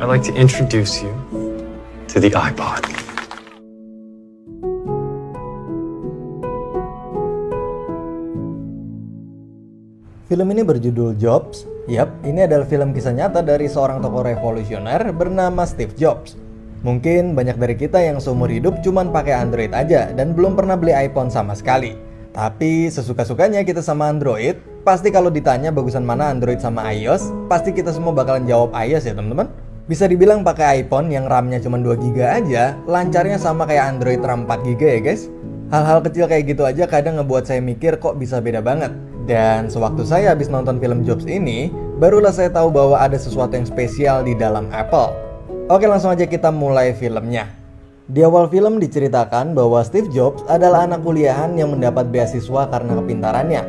I'd like to introduce you to the iPod. Film ini berjudul Jobs. Yap, ini adalah film kisah nyata dari seorang tokoh revolusioner bernama Steve Jobs. Mungkin banyak dari kita yang seumur hidup cuman pakai Android aja dan belum pernah beli iPhone sama sekali. Tapi sesuka-sukanya kita sama Android, pasti kalau ditanya bagusan mana Android sama iOS, pasti kita semua bakalan jawab iOS ya teman-teman. Bisa dibilang pakai iPhone yang RAM-nya cuma 2GB aja, lancarnya sama kayak Android RAM 4GB ya guys. Hal-hal kecil kayak gitu aja kadang ngebuat saya mikir kok bisa beda banget. Dan sewaktu saya habis nonton film Jobs ini, barulah saya tahu bahwa ada sesuatu yang spesial di dalam Apple. Oke, langsung aja kita mulai filmnya. Di awal film diceritakan bahwa Steve Jobs adalah anak kuliahan yang mendapat beasiswa karena kepintarannya.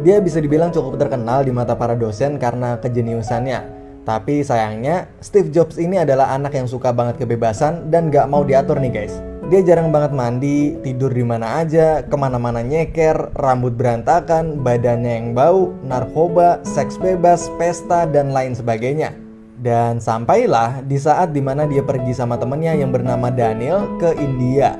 Dia bisa dibilang cukup terkenal di mata para dosen karena kejeniusannya. Tapi sayangnya, Steve Jobs ini adalah anak yang suka banget kebebasan dan gak mau diatur nih guys. Dia jarang banget mandi, tidur di mana aja, kemana-mana nyeker, rambut berantakan, badannya yang bau, narkoba, seks bebas, pesta, dan lain sebagainya. Dan sampailah di saat dimana dia pergi sama temennya yang bernama Daniel ke India.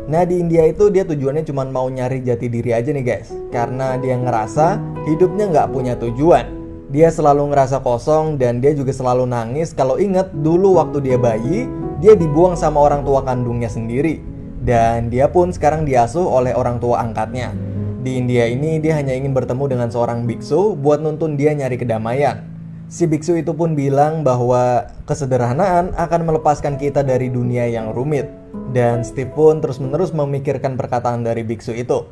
Nah di India itu dia tujuannya cuma mau nyari jati diri aja nih guys. Karena dia ngerasa hidupnya nggak punya tujuan. Dia selalu ngerasa kosong dan dia juga selalu nangis kalau inget dulu waktu dia bayi, dia dibuang sama orang tua kandungnya sendiri. Dan dia pun sekarang diasuh oleh orang tua angkatnya. Di India ini dia hanya ingin bertemu dengan seorang biksu buat nuntun dia nyari kedamaian. Si biksu itu pun bilang bahwa kesederhanaan akan melepaskan kita dari dunia yang rumit. Dan Steve pun terus-menerus memikirkan perkataan dari biksu itu.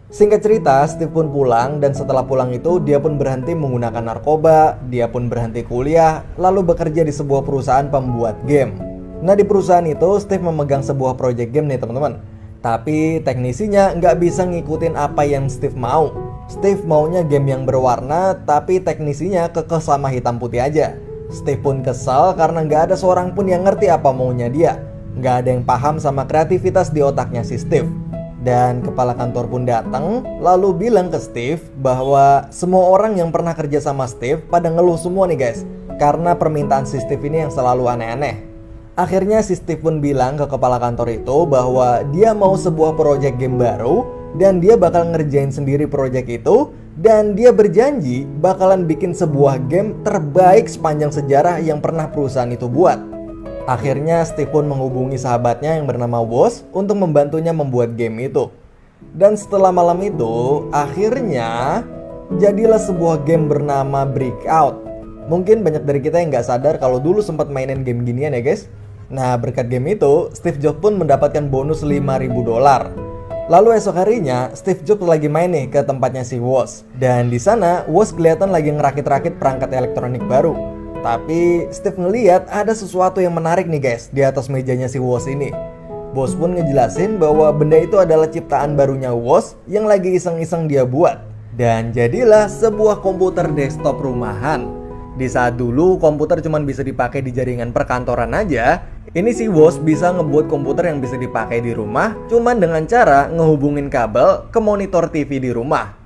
Singkat cerita, Steve pun pulang dan setelah pulang itu dia pun berhenti menggunakan narkoba, dia pun berhenti kuliah, lalu bekerja di sebuah perusahaan pembuat game. Nah di perusahaan itu Steve memegang sebuah project game nih teman-teman. Tapi teknisinya nggak bisa ngikutin apa yang Steve mau. Steve maunya game yang berwarna, tapi teknisinya kekeh sama hitam putih aja. Steve pun kesal karena nggak ada seorang pun yang ngerti apa maunya dia. Nggak ada yang paham sama kreativitas di otaknya si Steve. Dan kepala kantor pun datang, lalu bilang ke Steve bahwa semua orang yang pernah kerja sama Steve pada ngeluh semua nih guys, karena permintaan si Steve ini yang selalu aneh-aneh. Akhirnya si Steve pun bilang ke kepala kantor itu bahwa dia mau sebuah project game baru dan dia bakal ngerjain sendiri project itu dan dia berjanji bakalan bikin sebuah game terbaik sepanjang sejarah yang pernah perusahaan itu buat. Akhirnya Steve pun menghubungi sahabatnya yang bernama Woz untuk membantunya membuat game itu. Dan setelah malam itu, akhirnya jadilah sebuah game bernama Breakout. Mungkin banyak dari kita yang gak sadar kalau dulu sempat mainin game ginian ya guys. Nah berkat game itu, Steve Jobs pun mendapatkan bonus $5.000. Lalu esok harinya, Steve Jobs lagi main nih ke tempatnya si Woz. Dan di sana, Woz kelihatan lagi ngerakit-rakit perangkat elektronik baru. Tapi Steve ngeliat ada sesuatu yang menarik nih guys di atas mejanya si Woz ini. Bos pun ngejelasin bahwa benda itu adalah ciptaan barunya Woz yang lagi iseng-iseng dia buat. Dan jadilah sebuah komputer desktop rumahan. Di saat dulu komputer cuma bisa dipakai di jaringan perkantoran aja, ini si Woz bisa ngebuat komputer yang bisa dipakai di rumah cuman dengan cara ngehubungin kabel ke monitor TV di rumah.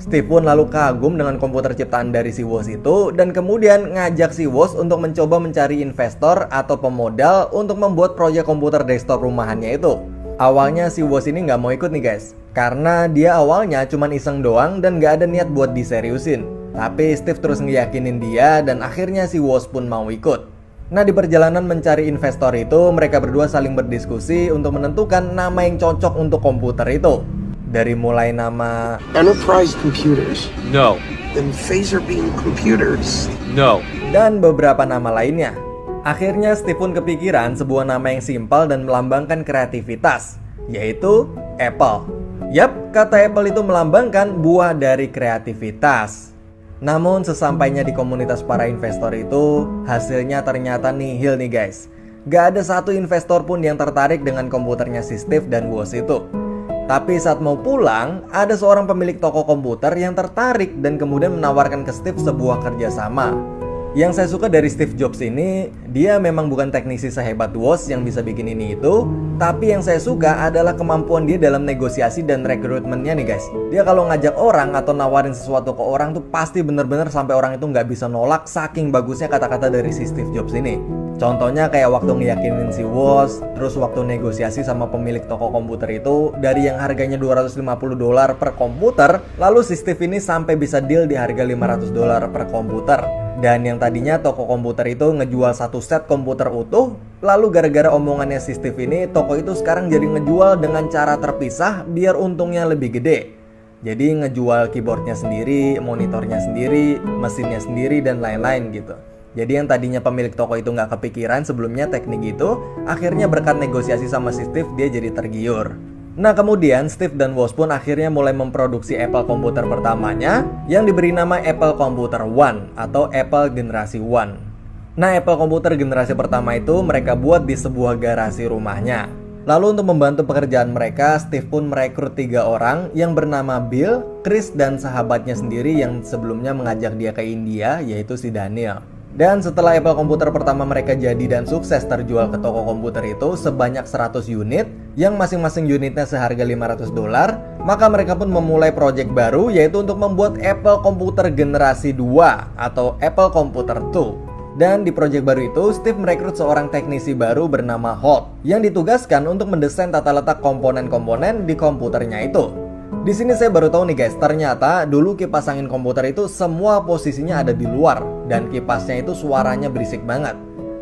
Steve pun lalu kagum dengan komputer ciptaan dari si Woz itu dan kemudian ngajak si Woz untuk mencoba mencari investor atau pemodal untuk membuat proyek komputer desktop rumahannya itu. Awalnya si Woz ini nggak mau ikut nih guys, karena dia awalnya cuma iseng doang dan nggak ada niat buat diseriusin. Tapi Steve terus ngeyakinin dia dan akhirnya si Woz pun mau ikut. Nah di perjalanan mencari investor itu mereka berdua saling berdiskusi untuk menentukan nama yang cocok untuk komputer itu. Dari mulai nama Enterprise Computers. No. Then Phaser Beam Computers. No. dan beberapa nama lainnya. Akhirnya Steve pun kepikiran sebuah nama yang simpel dan melambangkan kreativitas, yaitu Apple. Yap, kata Apple itu melambangkan buah dari kreativitas. Namun sesampainya di komunitas para investor itu, hasilnya ternyata nihil nih guys. Gak ada satu investor pun yang tertarik dengan komputernya si Steve dan Woz itu. Tapi saat mau pulang, ada seorang pemilik toko komputer yang tertarik dan kemudian menawarkan ke Steve sebuah kerjasama. Yang saya suka dari Steve Jobs ini, dia memang bukan teknisi sehebat Woz yang bisa bikin ini itu, tapi yang saya suka adalah kemampuan dia dalam negosiasi dan rekrutmennya nih guys. Dia kalau ngajak orang atau nawarin sesuatu ke orang tuh pasti bener-bener sampai orang itu nggak bisa nolak, saking bagusnya kata-kata dari si Steve Jobs ini. Contohnya kayak waktu ngeyakinin si Woz, terus waktu negosiasi sama pemilik toko komputer itu, dari yang harganya $250 per komputer, lalu si Steve ini sampai bisa deal di harga $500 per komputer. Dan yang tadinya toko komputer itu ngejual satu set komputer utuh, lalu gara-gara omongannya si Steve ini, toko itu sekarang jadi ngejual dengan cara terpisah biar untungnya lebih gede. Jadi ngejual keyboardnya sendiri, monitornya sendiri, mesinnya sendiri, dan lain-lain gitu. Jadi yang tadinya pemilik toko itu nggak kepikiran sebelumnya teknik itu, akhirnya berkat negosiasi sama si Steve dia jadi tergiur. Nah kemudian Steve dan Woz pun akhirnya mulai memproduksi Apple komputer pertamanya yang diberi nama Apple Computer One atau Apple Generasi One. Nah Apple komputer generasi pertama itu mereka buat di sebuah garasi rumahnya. Lalu untuk membantu pekerjaan mereka, Steve pun merekrut 3 orang yang bernama Bill, Chris, dan sahabatnya sendiri yang sebelumnya mengajak dia ke India, yaitu si Daniel. Dan setelah Apple komputer pertama mereka jadi dan sukses terjual ke toko komputer itu sebanyak 100 unit, yang masing-masing unitnya seharga $500, maka mereka pun memulai proyek baru yaitu untuk membuat Apple komputer generasi 2 atau Apple Computer 2. Dan di proyek baru itu, Steve merekrut seorang teknisi baru bernama Holt yang ditugaskan untuk mendesain tata letak komponen-komponen di komputernya itu. Di sini saya baru tahu nih guys, ternyata dulu kipas angin komputer itu semua posisinya ada di luar dan kipasnya itu suaranya berisik banget.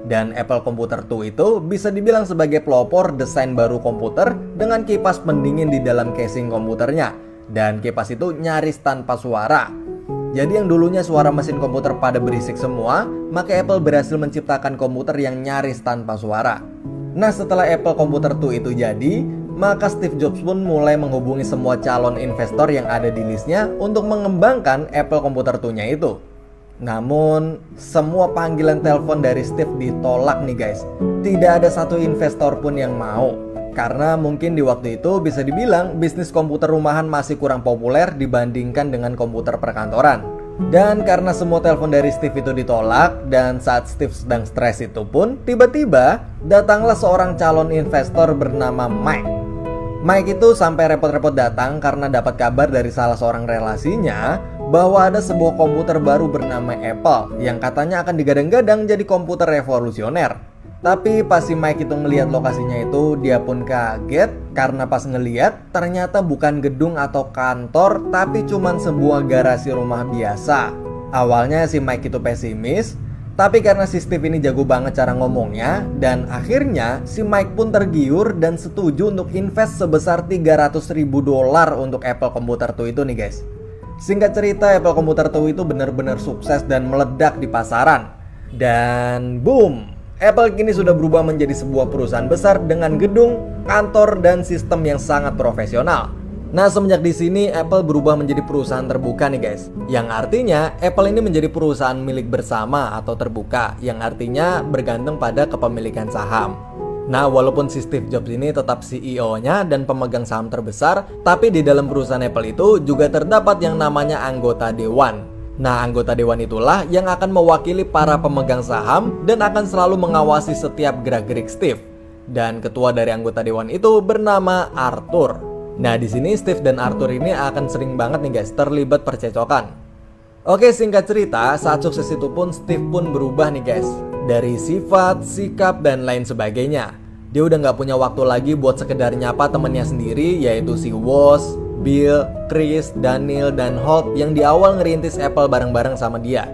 Dan Apple Computer 2 itu bisa dibilang sebagai pelopor desain baru komputer dengan kipas pendingin di dalam casing komputernya. Dan kipas itu nyaris tanpa suara. Jadi yang dulunya suara mesin komputer pada berisik semua, maka Apple berhasil menciptakan komputer yang nyaris tanpa suara. Nah setelah Apple Computer 2 itu jadi, maka Steve Jobs pun mulai menghubungi semua calon investor yang ada di listnya untuk mengembangkan Apple Computer 2-nya itu. Namun, semua panggilan telepon dari Steve ditolak nih guys. Tidak ada satu investor pun yang mau. Karena mungkin di waktu itu bisa dibilang bisnis komputer rumahan masih kurang populer dibandingkan dengan komputer perkantoran. Dan karena semua telepon dari Steve itu ditolak, dan saat Steve sedang stres itu pun, tiba-tiba datanglah seorang calon investor bernama Mike. Mike itu sampai repot-repot datang karena dapat kabar dari salah seorang relasinya bahwa ada sebuah komputer baru bernama Apple yang katanya akan digadang-gadang jadi komputer revolusioner. Tapi pas si Mike itu ngelihat lokasinya itu, dia pun kaget karena pas ngelihat ternyata bukan gedung atau kantor, tapi cuman sebuah garasi rumah biasa. Awalnya si Mike itu pesimis, tapi karena si Steve ini jago banget cara ngomongnya, dan akhirnya si Mike pun tergiur dan setuju untuk invest sebesar $300.000 untuk Apple Computer 2 itu nih guys. Singkat cerita, Apple Computer 2 itu benar-benar sukses dan meledak di pasaran. Dan boom! Apple kini sudah berubah menjadi sebuah perusahaan besar dengan gedung, kantor, dan sistem yang sangat profesional. Nah, semenjak di sini Apple berubah menjadi perusahaan terbuka nih guys. Yang artinya Apple ini menjadi perusahaan milik bersama atau terbuka, yang artinya bergantung pada kepemilikan saham. Nah, walaupun si Steve Jobs ini tetap CEO-nya dan pemegang saham terbesar, tapi di dalam perusahaan Apple itu juga terdapat yang namanya anggota dewan. Nah, anggota dewan itulah yang akan mewakili para pemegang saham dan akan selalu mengawasi setiap gerak-gerik Steve. Dan ketua dari anggota dewan itu bernama Arthur. Nah, di sini Steve dan Arthur ini akan sering banget nih guys terlibat percecokan. Oke, singkat cerita, saat sukses itu pun Steve pun berubah nih guys. Dari sifat, sikap, dan lain sebagainya. Dia udah gak punya waktu lagi buat sekedar nyapa temennya sendiri, yaitu si Woz, Bill, Chris, Daniel, dan Holt yang di awal ngerintis Apple bareng-bareng sama dia.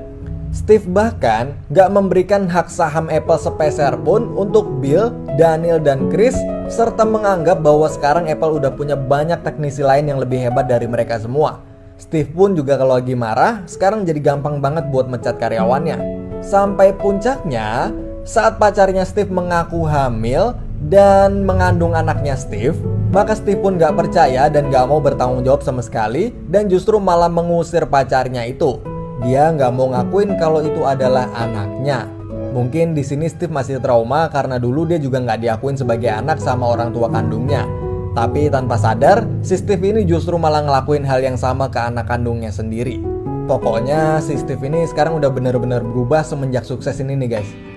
Steve bahkan gak memberikan hak saham Apple sepeser pun untuk Bill, Daniel, dan Chris, serta menganggap bahwa sekarang Apple udah punya banyak teknisi lain yang lebih hebat dari mereka semua. Steve pun juga kalau lagi marah, sekarang jadi gampang banget buat mencat karyawannya. Sampai puncaknya, saat pacarnya Steve mengaku hamil dan mengandung anaknya Steve, maka Steve pun gak percaya dan gak mau bertanggung jawab sama sekali, dan justru malah mengusir pacarnya itu. Dia gak mau ngakuin kalau itu adalah anaknya. Mungkin di sini Steve masih trauma karena dulu dia juga gak diakuin sebagai anak sama orang tua kandungnya. Tapi tanpa sadar, si Steve ini justru malah ngelakuin hal yang sama ke anak kandungnya sendiri. Pokoknya si Steve ini sekarang udah bener-bener berubah semenjak sukses ini nih guys.